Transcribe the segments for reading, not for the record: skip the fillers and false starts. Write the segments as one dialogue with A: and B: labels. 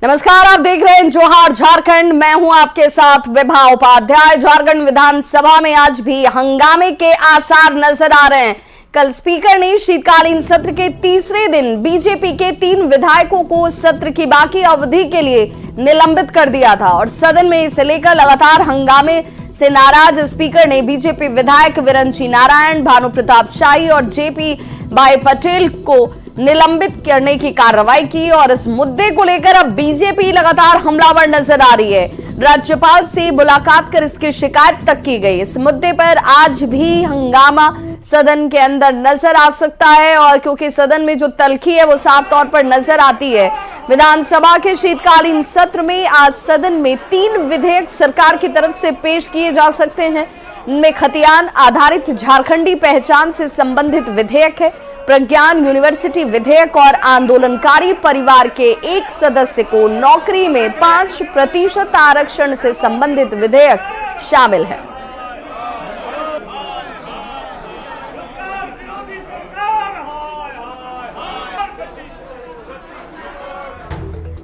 A: नमस्कार, आप देख रहे हैं जोहार झारखंड। मैं हूं आपके साथ विभा उपाध्याय। झारखंड विधानसभा में आज भी हंगामे के आसार नजर आ रहे हैं। कल स्पीकर ने शीतकालीन सत्र के तीसरे दिन बीजेपी के 3 विधायकों को सत्र की बाकी अवधि के लिए निलंबित कर दिया था और सदन में इसे लेकर लगातार हंगामे से नाराज स्पीकर ने बीजेपी विधायक विरंची नारायण, भानु प्रताप शाही और जेपी भाई पटेल को निलंबित करने की कार्रवाई की और इस मुद्दे को लेकर अब बीजेपी लगातार हमलावर नजर आ रही है। राज्यपाल से मुलाकात कर इसकी शिकायत तक की गई। इस मुद्दे पर आज भी हंगामा सदन के अंदर नजर आ सकता है और क्योंकि सदन में जो तल्खी है वो साफ तौर पर नजर आती है। विधानसभा के शीतकालीन सत्र में आज सदन में 3 विधेयक सरकार की तरफ से पेश किए जा सकते हैं। इनमें खतियान आधारित झारखंडी पहचान से संबंधित विधेयक है, प्रज्ञान यूनिवर्सिटी विधेयक और आंदोलनकारी परिवार के एक सदस्य को नौकरी में 5% आरक्षण से संबंधित विधेयक शामिल है।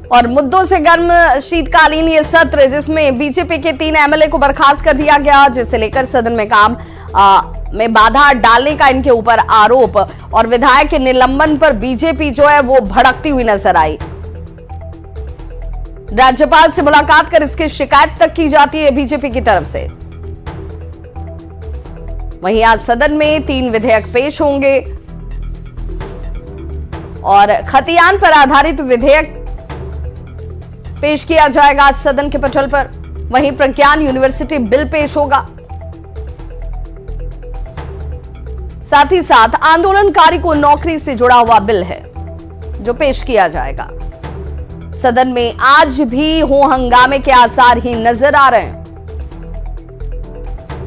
A: और मुद्दों से गर्म शीतकालीन ये सत्र, जिसमें बीजेपी के 3 एमएलए को बर्खास्त कर दिया गया, जिसे लेकर सदन में काम में बाधा डालने का इनके ऊपर आरोप और विधायक के निलंबन पर बीजेपी जो है वो भड़कती हुई नजर आई। राज्यपाल से मुलाकात कर इसकी शिकायत तक की जाती है बीजेपी की तरफ से। वहीं आज सदन में 3 विधेयक पेश होंगे और खतियान पर आधारित विधेयक पेश किया जाएगा सदन के पटल पर। वहीं प्रज्ञान यूनिवर्सिटी बिल पेश होगा, साथ ही साथ आंदोलनकारी को नौकरी से जुड़ा हुआ बिल है जो पेश किया जाएगा। सदन में आज भी हो हंगामे के आसार ही नजर आ रहे हैं।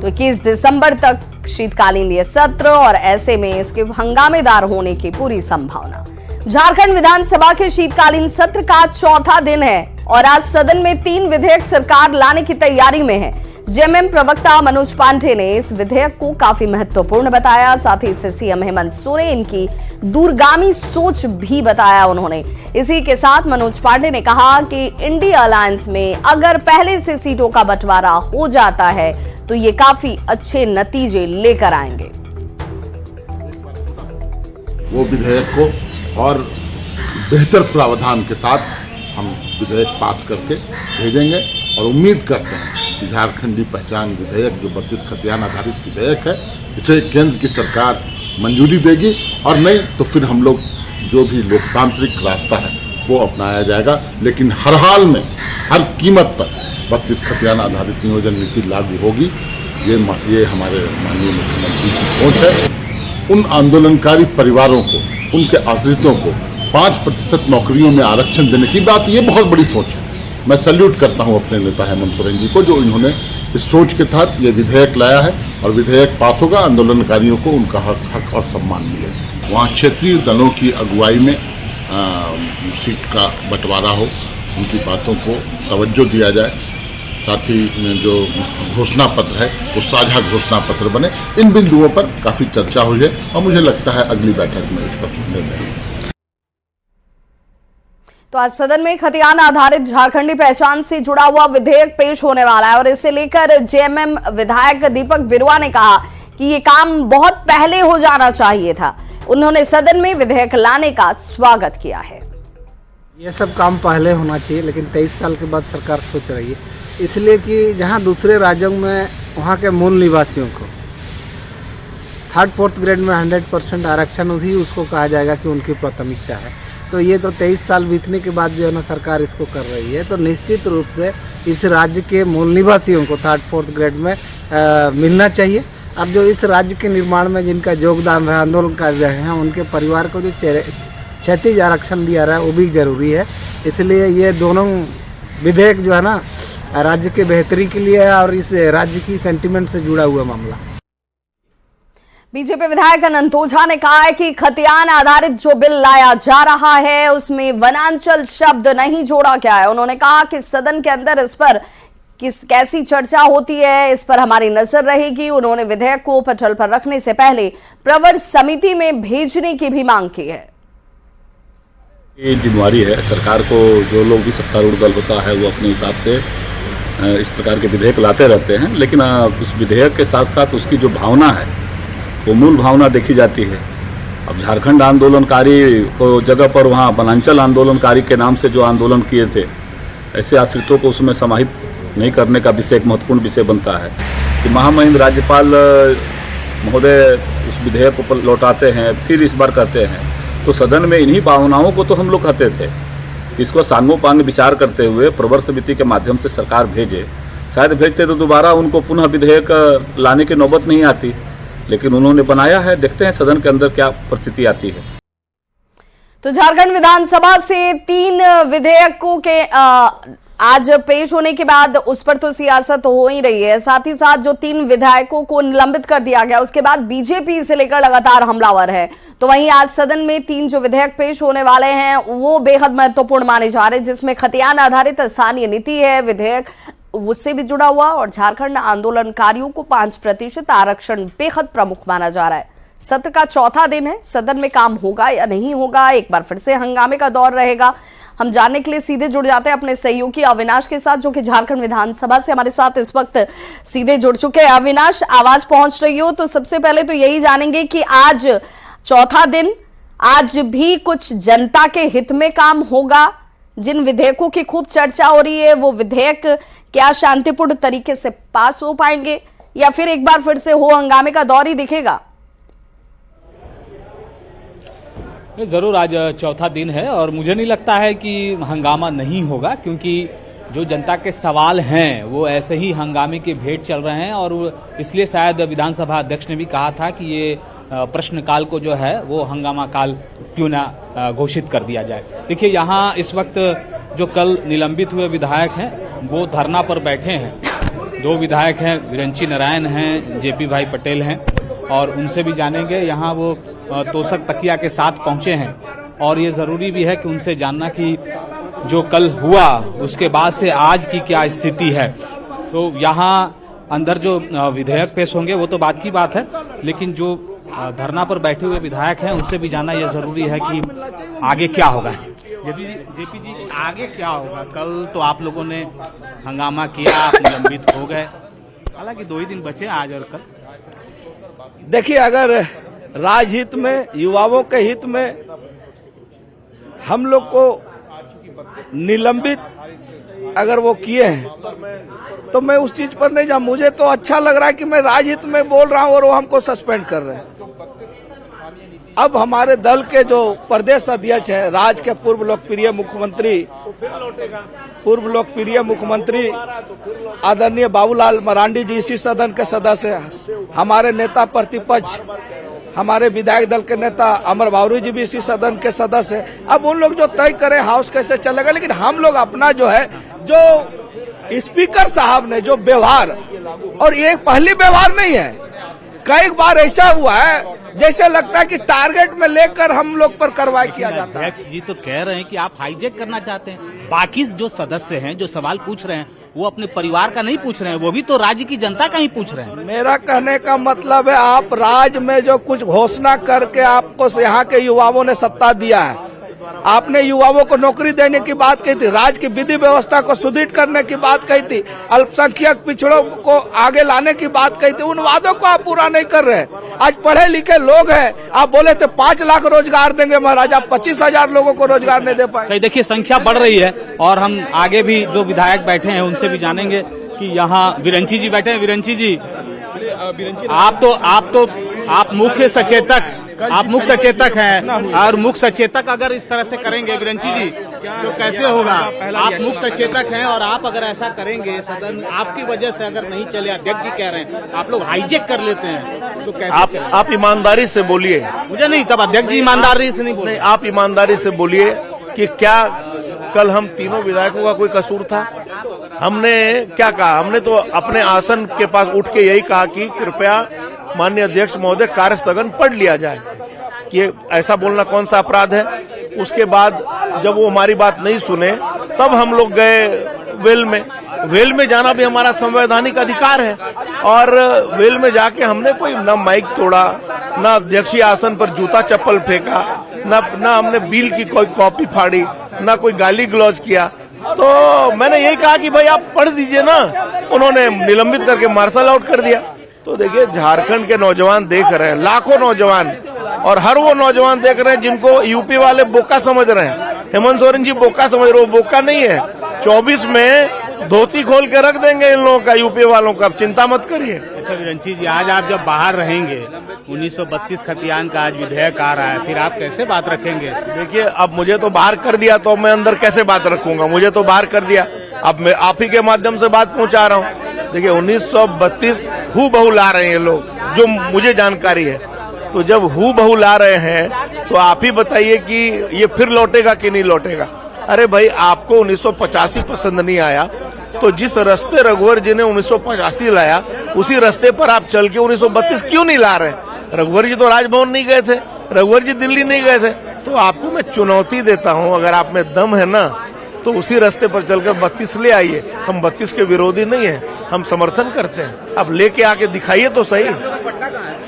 A: तो 21 दिसंबर तक शीतकालीन ये सत्र और ऐसे में इसके हंगामेदार होने की पूरी संभावना। झारखंड विधानसभा के शीतकालीन सत्र का 4था दिन है और आज सदन में 3 विधेयक सरकार लाने की तैयारी में है। जेएमएम प्रवक्ता मनोज पांडे ने इस विधेयक को काफी महत्वपूर्ण बताया। साथ ही इससे सीएम हेमंत सोरेन की दूरगामी सोच भी बताया उन्होंने। इसी के साथ मनोज पांडे ने कहा कि इंडिया अलायंस में अगर पहले से सीटों का बंटवारा हो जाता है तो ये काफी अच्छे नतीजे लेकर आएंगे।
B: वो विधेयक को और बेहतर प्रावधान के साथ हम विधेयक पास करके भेजेंगे और उम्मीद करते हैं कि झारखंडी पहचान विधेयक जो 32 खतियान आधारित विधेयक है, इसे केंद्र की सरकार मंजूरी देगी और नहीं तो फिर हम लोग जो भी लोकतांत्रिक रास्ता है वो अपनाया जाएगा। लेकिन हर हाल में हर कीमत पर 32 खतियान आधारित नियोजन नीति लागू होगी। ये हमारे माननीय मुख्यमंत्री की सोच है। उन आंदोलनकारी परिवारों को, उनके आश्रितों को 5% नौकरियों में आरक्षण देने की बात, ये बहुत बड़ी सोच है। मैं सैल्यूट करता हूं अपने नेता हेमंत सोरेन जी को, जो इन्होंने इस सोच के तहत ये विधेयक लाया है और विधेयक पास होगा। आंदोलनकारियों को उनका हक और सम्मान मिलेगा। वहाँ क्षेत्रीय दलों की अगुवाई में सीट का बंटवारा हो, उनकी बातों को तवज्जो दिया जाए। साथ ही जो घोषणा पत्र है वो साझा घोषणा पत्र बने। इन बिंदुओं पर काफ़ी चर्चा हुई है और मुझे लगता है अगली बैठक में इस पर निर्णय।
A: तो आज सदन में खतियान आधारित झारखंडी पहचान से जुड़ा हुआ विधेयक पेश होने वाला है और इसे लेकर जेएमएम विधायक दीपक बिरुआ ने कहा कि ये काम बहुत पहले हो जाना चाहिए था। उन्होंने सदन में विधेयक लाने का स्वागत किया है।
C: ये सब काम पहले होना चाहिए, लेकिन 23 साल के बाद सरकार सोच रही है, इसलिए कि जहां दूसरे राज्यों में वहां के मूल निवासियों को 3rd 4th ग्रेड में 100% आरक्षण उसको कहा जाएगा कि उनकी प्राथमिकता है। तो ये तो 23 साल बीतने के बाद जो है ना सरकार इसको कर रही है, तो निश्चित रूप से इस राज्य के मूल निवासियों को 3rd 4th ग्रेड में मिलना चाहिए। अब जो इस राज्य के निर्माण में जिनका योगदान रहा, आंदोलन कर रहे हैं, उनके परिवार को जो क्षैतिज आरक्षण दिया रहा है वो भी जरूरी है। इसलिए ये दोनों विधेयक जो है ना राज्य के बेहतरी के लिए है और इस राज्य की सेंटिमेंट से जुड़ा हुआ मामला।
A: बीजेपी विधायक अनंत ओझा ने कहा है कि खतियान आधारित जो बिल लाया जा रहा है उसमें वनांचल शब्द नहीं जोड़ा गया है। उन्होंने कहा कि सदन के अंदर इस पर कैसी चर्चा होती है, इस पर हमारी नजर रहेगी। उन्होंने विधेयक को पटल पर रखने से पहले प्रवर समिति में भेजने की भी मांग की है।
D: ये जिम्मेवारी है सरकार को, जो लोग भी सत्तारूढ़ दल होता है वो अपने हिसाब से इस प्रकार के विधेयक लाते रहते हैं, लेकिन उस विधेयक के साथ साथ उसकी जो भावना है वो मूल भावना देखी जाती है। अब झारखंड आंदोलनकारी को जगह पर वहाँ वनांचल आंदोलनकारी के नाम से जो आंदोलन किए थे, ऐसे आश्रितों को उसमें समाहित नहीं करने का विषय एक महत्वपूर्ण विषय बनता है कि महामहिम राज्यपाल महोदय उस विधेयक को लौटाते हैं, फिर इस बार कहते हैं, तो सदन में इन्हीं भावनाओं को तो हम लोग कहते थे, इसको सान्गोपांग विचार करते हुए प्रवर समिति के माध्यम से सरकार भेजे। शायद भेजते तो दोबारा उनको पुनः विधेयक लाने की नौबत नहीं आती, लेकिन उन्होंने बनाया है। देखते हैं सदन के अंदर क्या परिस्थिति आती है।
A: तो झारखंड विधानसभा से 3 विधेयकों के आज पेश होने के बाद उस पर तो सियासत हो ही रही है। साथ ही साथ जो 3 विधायकों को निलंबित कर दिया गया, उसके बाद बीजेपी इसे लेकर लगातार हमलावर है। तो वहीं आज सदन में 3 जो विधेयक पेश होने वाले हैं वो बेहद महत्वपूर्ण माने जा रहे हैं, जिसमें खतियान आधारित स्थानीय नीति है विधेयक, उससे भी जुड़ा हुआ, और झारखंड आंदोलनकारियों को 5% आरक्षण बेहद प्रमुख माना जा रहा है। सत्र का चौथा दिन है, सदन में काम होगा या नहीं होगा, एक बार फिर से हंगामे का दौर रहेगा। हम जानने के लिए सीधे जुड़ जाते हैं अपने सहयोगी अविनाश के साथ, जो कि झारखंड विधानसभा से हमारे साथ इस वक्त सीधे जुड़ चुके हैं। अविनाश, आवाज पहुंच रही हो? तो सबसे पहले तो यही जानेंगे कि आज चौथा दिन, आज भी कुछ जनता के हित में काम होगा? जिन विधेयकों की खूब चर्चा हो रही है वो विधेयक क्या शांतिपूर्ण तरीके से पास हो पाएंगे, या फिर एक बार फिर से हो हंगामे का दौर ही दिखेगा?
E: जरूर आज चौथा दिन है और मुझे नहीं लगता है कि हंगामा नहीं होगा, क्योंकि जो जनता के सवाल हैं वो ऐसे ही हंगामे के भेंट चल रहे हैं, और इसलिए शायद विधानसभा अध्यक्ष ने भी कहा था कि ये प्रश्नकाल को जो है वो हंगामा काल क्यों ना घोषित कर दिया जाए। देखिए, यहाँ इस वक्त जो कल निलंबित हुए विधायक हैं वो धरना पर बैठे हैं। 2 विधायक हैं, विरंची नारायण हैं, जेपी भाई पटेल हैं, और उनसे भी जानेंगे। यहाँ वो तोशक तकिया के साथ पहुंचे हैं, और ये जरूरी भी है कि उनसे जानना कि जो कल हुआ उसके बाद से आज की क्या स्थिति है। तो यहाँ अंदर जो विधेयक पेश होंगे वो तो बात की बात है, लेकिन जो धरना पर बैठे हुए विधायक हैं उनसे भी जानना यह जरूरी है कि आगे क्या होगा। जेपी जी, आगे क्या होगा? कल तो आप लोगों ने हंगामा किया, आप निलंबित हो गए, हालांकि 2 ही दिन बचे, आज और कल।
F: देखिए, अगर राजहित में, युवाओं के हित में हम लोग को निलंबित अगर वो किए हैं तो मैं उस चीज पर नहीं जा। मुझे तो अच्छा लग रहा है कि मैं राजहित में बोल रहा हूं और वो हमको सस्पेंड कर रहे हैं। अब हमारे दल के जो प्रदेश अध्यक्ष हैं, राज्य के पूर्व लोकप्रिय मुख्यमंत्री आदरणीय बाबूलाल मरांडी जी इसी सदन के सदस्य, हमारे नेता प्रतिपक्ष, हमारे विधायक दल के नेता अमर बावरी जी भी इसी सदन के सदस्य हैं। अब उन लोग जो तय करें हाउस कैसे चलेगा, लेकिन हम लोग अपना जो है, जो स्पीकर साहब ने जो व्यवहार, और ये पहली व्यवहार नहीं है, कई बार ऐसा हुआ है जैसे लगता है कि टारगेट में लेकर हम लोग पर कार्रवाई किया जाता है।
E: अध्यक्ष जी तो कह रहे हैं कि आप हाईजैक करना चाहते हैं। बाकी जो सदस्य हैं जो सवाल पूछ रहे हैं वो अपने परिवार का नहीं पूछ रहे हैं, वो भी तो राज्य की जनता का ही पूछ रहे हैं।
F: मेरा कहने का मतलब है, आप राज्य में जो कुछ घोषणा करके आपको यहाँ के युवाओं ने सत्ता दिया है, आपने युवाओं को नौकरी देने की बात कही थी, राज्य की विधि व्यवस्था को सुदृढ़ करने की बात कही थी, अल्पसंख्यक पिछड़ों को आगे लाने की बात कही थी, उन वादों को आप पूरा नहीं कर रहे। आज पढ़े लिखे लोग हैं, आप बोले थे 5 लाख रोजगार देंगे महाराज, आप 25,000 लोगों को रोजगार नहीं दे पाए।
E: देखिए, संख्या बढ़ रही है, और हम आगे भी जो विधायक बैठे हैं उनसे भी जानेंगे कि यहाँ विरंची जी बैठे हैं। विरंची जी, आप मुख्य सचेतक हैं, और मुख्य सचेतक अगर इस तरह से करेंगे विरंची जी तो कैसे होगा? आप मुख्य सचेतक हैं और आप अगर ऐसा करेंगे, सदन आपकी वजह से अगर नहीं चले, अध्यक्ष जी कह रहे हैं आप लोग हाईजैक कर लेते हैं, तो कैसे?
G: आप ईमानदारी से बोलिए।
E: मुझे नहीं, तब अध्यक्ष जी ईमानदारी से नहीं बोले।
G: आप ईमानदारी से बोलिए कि क्या कल हम तीनों विधायकों का कोई कसूर था? हमने क्या कहा? हमने तो अपने आसन के पास उठ के यही कहा कि कृपया माननीय अध्यक्ष महोदय कार्य स्थगन पढ़ लिया जाए। ये ऐसा बोलना कौन सा अपराध है? उसके बाद जब वो हमारी बात नहीं सुने तब हम लोग गए वेल में जाना भी हमारा संवैधानिक अधिकार है, और वेल में जाके हमने कोई न माइक तोड़ा, न अध्यक्षीय आसन पर जूता चप्पल फेंका, ना हमने बिल की कोई कॉपी फाड़ी, ना कोई गाली गलौज किया। तो मैंने यही कहा कि भाई आप पढ़ दीजिए ना, उन्होंने निलंबित करके मार्शल आउट कर दिया। तो देखिए झारखंड के नौजवान देख रहे हैं, लाखों नौजवान, और हर वो नौजवान देख रहे हैं जिनको यूपी वाले बोका समझ रहे हैं। हेमंत सोरेन जी बोका समझ रहे, वो बोका नहीं है। 24 में धोती खोल के रख देंगे इन लोगों का, यूपी वालों का, चिंता मत करिए।
E: अच्छा विरंची जी, आज आप जब बाहर रहेंगे, 1932 खतियान का आज विधेयक आ रहा है, फिर आप कैसे बात रखेंगे?
G: देखिए अब मुझे तो बाहर कर दिया, तो मैं अंदर कैसे बात रखूंगा? मुझे तो बाहर कर दिया, अब मैं आप ही के माध्यम से बात पहुंचा रहा हूं। देखिए 1932 हूबहू ला रहे हैं लोग, जो मुझे जानकारी है। तो जब हूबहू ला रहे हैं तो आप ही बताइए कि ये फिर लौटेगा कि नहीं लौटेगा। अरे भाई आपको 1985 पसंद नहीं आया, तो जिस रास्ते रघुवर जी ने 1985 लाया, उसी रास्ते पर आप चल के 1932 क्यों नहीं ला रहे? रघुवर जी तो राजभवन नहीं गए थे, रघुवर जी दिल्ली नहीं गए थे। तो आपको मैं चुनौती देता हूं, अगर आप में दम है ना, तो उसी रास्ते पर चलकर 32 ले आइए। हम 32 के विरोधी नहीं है, हम समर्थन करते हैं। अब लेके आके दिखाइए तो सही।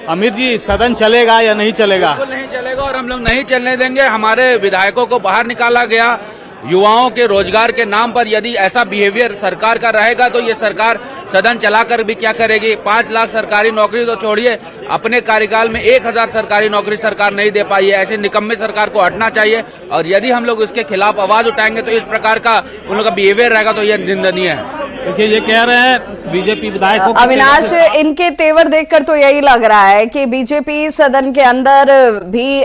E: अमित जी, सदन चलेगा या नहीं चलेगा?
F: बिल्कुल नहीं चलेगा, और हम लोग नहीं चलने देंगे। हमारे विधायकों को बाहर निकाला गया। युवाओं के रोजगार के नाम पर यदि ऐसा बिहेवियर सरकार का रहेगा तो ये सरकार सदन चलाकर भी क्या करेगी? 5 लाख सरकारी नौकरी तो छोड़िए, अपने कार्यकाल में 1000 सरकारी नौकरी सरकार नहीं दे पाई है। ऐसे निकम्मे सरकार को हटना चाहिए, और यदि हम लोग इसके खिलाफ आवाज उठाएंगे तो इस प्रकार का उन लोग का बिहेवियर रहेगा तो ये निंदनीय है।
E: देखिए ये कह रहे हैं बीजेपी विधायकों,
A: अविनाश, इनके तेवर देखकर तो यही लग रहा है कि बीजेपी सदन के अंदर भी